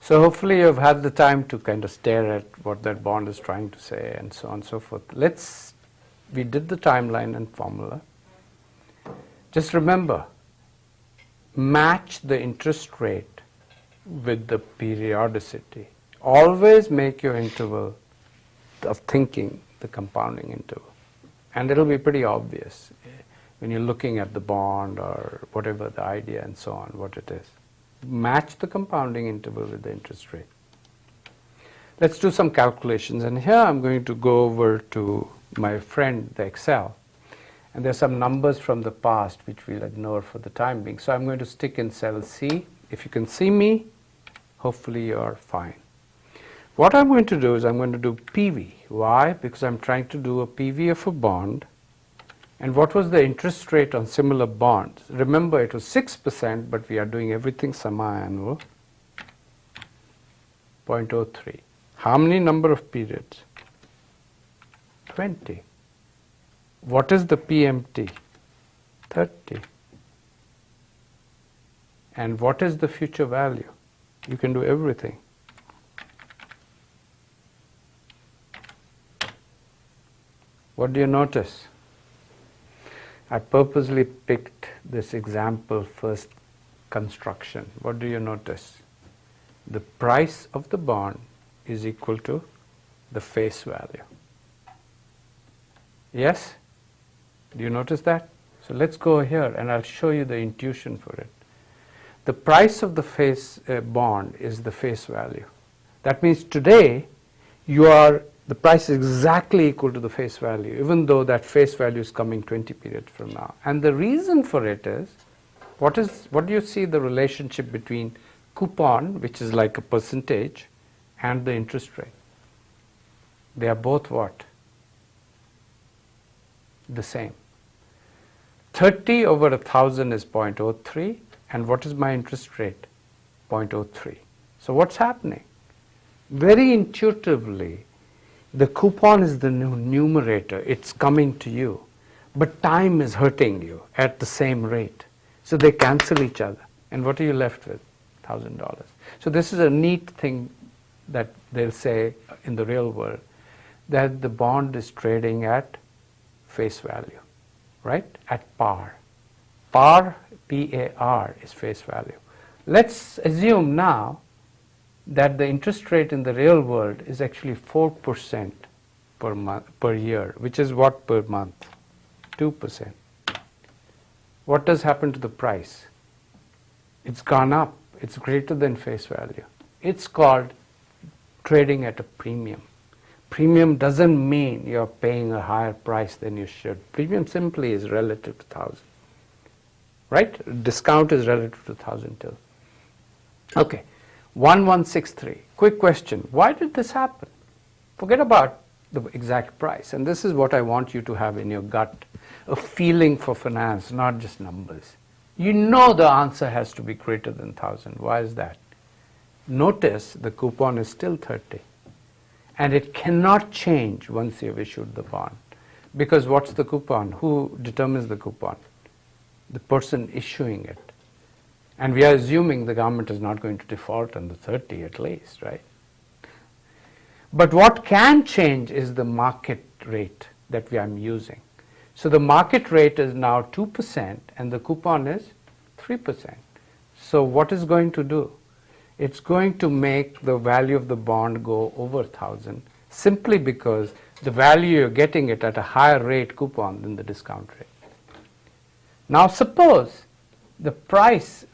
So hopefully you've had the time to kind of stare at what that bond is trying to say and so on and so forth. We did the timeline and formula. Just remember, match the interest rate with the periodicity. Always make your interval of thinking the compounding interval. And it'll be pretty obvious when you're looking at the bond or whatever the idea and so on, what it is. Match the compounding interval with the interest rate. Let's do some calculations, and here I'm going to go over to my friend, the Excel, and there's some numbers from the past which we'll ignore for the time being. So I'm going to stick in cell C. If you can see me, hopefully you're fine. What I'm going to do is I'm going to do PV. Why? Because I'm trying to do a PV of a bond. And what was the interest rate on similar bonds? Remember, it was 6%, but we are doing everything semi-annual. 0.03. How many number of periods? 20. What is the PMT? 30. And what is the future value? You can do everything. What do you notice? I purposely picked this example first construction. What do you notice? The price of the bond is equal to the face value. Yes? Do you notice that? So let's go here and I'll show you the intuition for it. The price of the face bond is the face value. That means today the price is exactly equal to the face value, even though that face value is coming 20 periods from now. And the reason for it is, what do you see the relationship between coupon, which is like a percentage, and the interest rate? They are both what? The same. 30 over 1,000 is 0.03, and what is my interest rate? 0.03. So what's happening? Very intuitively, the coupon is the numerator. It's coming to you. But time is hurting you at the same rate. So they cancel each other. And what are you left with? $1,000. So this is a neat thing that they'll say in the real world, that the bond is trading at face value, right? At par. Par, P-A-R, is face value. Let's assume now that the interest rate in the real world is actually 4% per year, which is what per month? 2%. What does happen to the price? It's gone up. It's greater than face value. It's called trading at a premium. Premium doesn't mean you're paying a higher price than you should. Premium simply is relative to 1,000. Right? Discount is relative to 1,000 till. Okay. 1163. Quick question. Why did this happen? Forget about the exact price. And this is what I want you to have in your gut. A feeling for finance, not just numbers. You know the answer has to be greater than 1,000. Why is that? Notice the coupon is still 30. And it cannot change once you've issued the bond. Because what's the coupon? Who determines the coupon? The person issuing it. And we are assuming the government is not going to default on the 30 at least, right? But what can change is the market rate that we are using. So the market rate is now 2% and the coupon is 3%. So what is going to do? It's going to make the value of the bond go over 1,000 simply because the value you're getting it at a higher rate coupon than the discount rate. Now suppose the price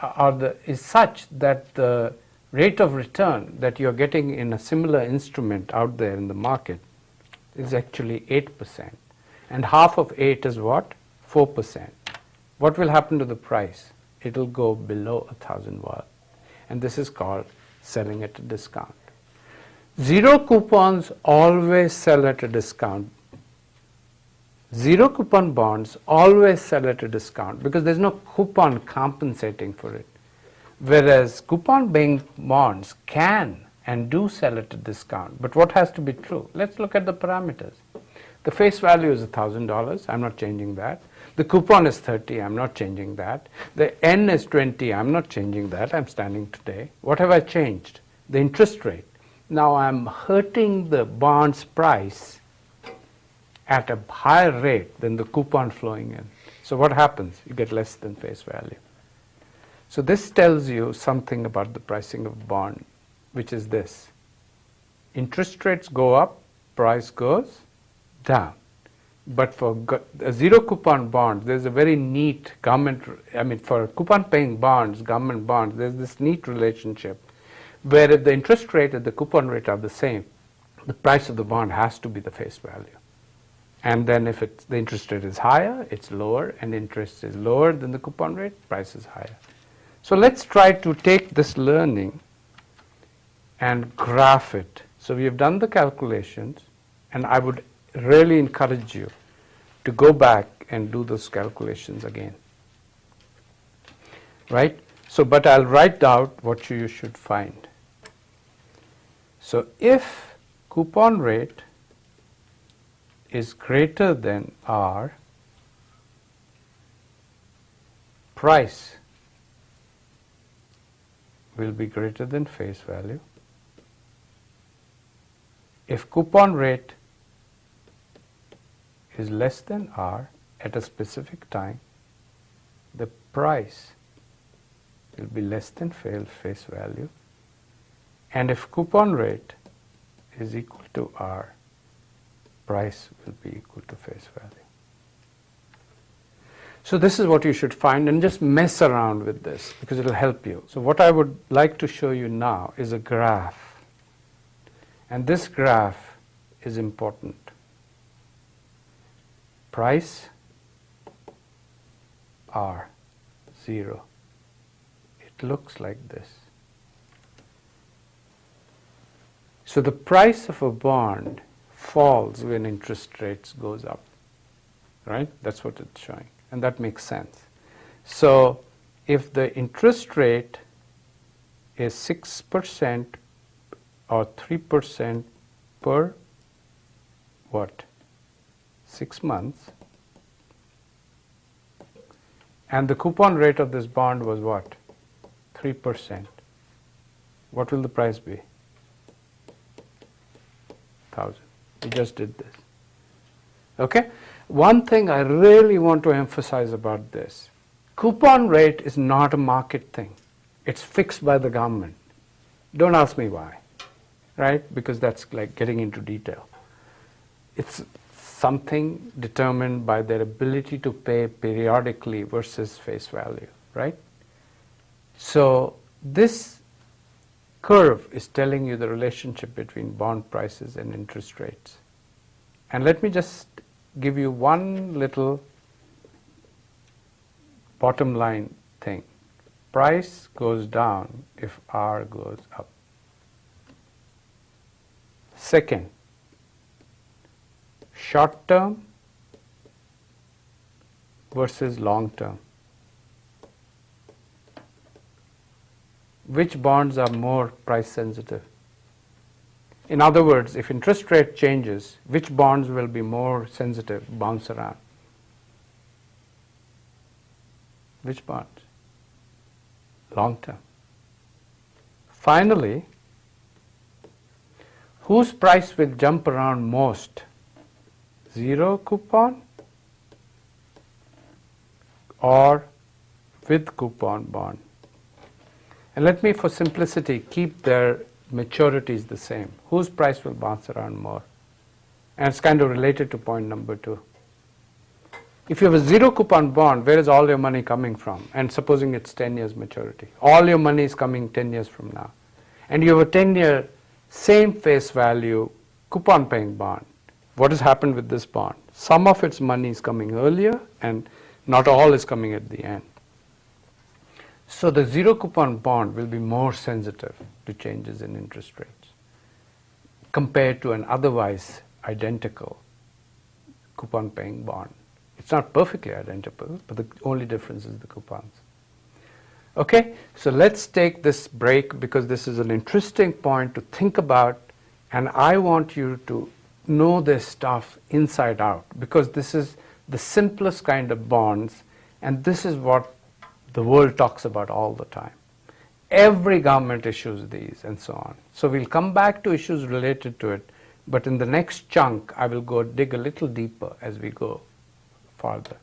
is such that the rate of return that you're getting in a similar instrument out there in the market is actually 8%. And half of 8 is what? 4%. What will happen to the price? It will go below 1,000 watt. And this is called selling at a discount. Zero coupons always sell at a discount. Zero coupon bonds always sell at a discount because there's no coupon compensating for it. Whereas coupon-bearing bonds can and do sell at a discount. But what has to be true? Let's look at the parameters. The face value is $1,000. I'm not changing that. The coupon is 30. I'm not changing that. The N is 20. I'm not changing that. I'm standing today. What have I changed? the interest rate. Now I'm hurting the bond's price at a higher rate than the coupon flowing in. So what happens? You get less than face value. So this tells you something about the pricing of bond, which is this. Interest rates go up, price goes down. But for a zero coupon bond, there's a very neat for coupon paying bonds, government bonds, there's this neat relationship where if the interest rate and the coupon rate are the same, the price of the bond has to be the face value. And then if the interest rate is higher, it's lower, and interest is lower than the coupon rate, price is higher. So let's try to take this learning and graph it. So we have done the calculations, and I would really encourage you to go back and do those calculations again. Right? So, but I'll write out what you should find. So if coupon rate is greater than R, price will be greater than face value. If coupon rate is less than R at a specific time, the price will be less than face value. And if coupon rate is equal to R, price will be equal to face value. So this is what you should find, and just mess around with this because it will help you. So what I would like to show you now is a graph. And this graph is important. Price R, 0. It looks like this. So the price of a bond falls when interest rates goes up, right? That's what it's showing, and that makes sense. So if the interest rate is 6% or 3% per what? 6 months, and the coupon rate of this bond was what? 3%. What will the price be? 1,000. We just did this. Okay? One thing I really want to emphasize about this, coupon rate is not a market thing. It's fixed by the government. Don't ask me why, right? Because that's like getting into detail. It's something determined by their ability to pay periodically versus face value, right? So this curve is telling you the relationship between bond prices and interest rates. And let me just give you one little bottom line thing. Price goes down if R goes up. Second, short term versus long term. Which bonds are more price sensitive? In other words, if interest rate changes, which bonds will be more sensitive, bounce around? Which bonds? Long term. Finally, whose price will jump around most? Zero coupon or with coupon bond? And let me, for simplicity, keep their maturities the same. Whose price will bounce around more? And it's kind of related to point number 2. If you have a zero coupon bond, where is all your money coming from? And supposing it's 10 years maturity. All your money is coming 10 years from now. And you have a 10-year same face value coupon paying bond. What has happened with this bond? Some of its money is coming earlier and not all is coming at the end. So the zero coupon bond will be more sensitive to changes in interest rates compared to an otherwise identical coupon paying bond. It's not perfectly identical, but the only difference is the coupons. Okay, so let's take this break because this is an interesting point to think about, and I want you to know this stuff inside out because this is the simplest kind of bonds, and this is what the world talks about all the time. Every government issues these and so on. So we'll come back to issues related to it, but in the next chunk I will go dig a little deeper as we go farther.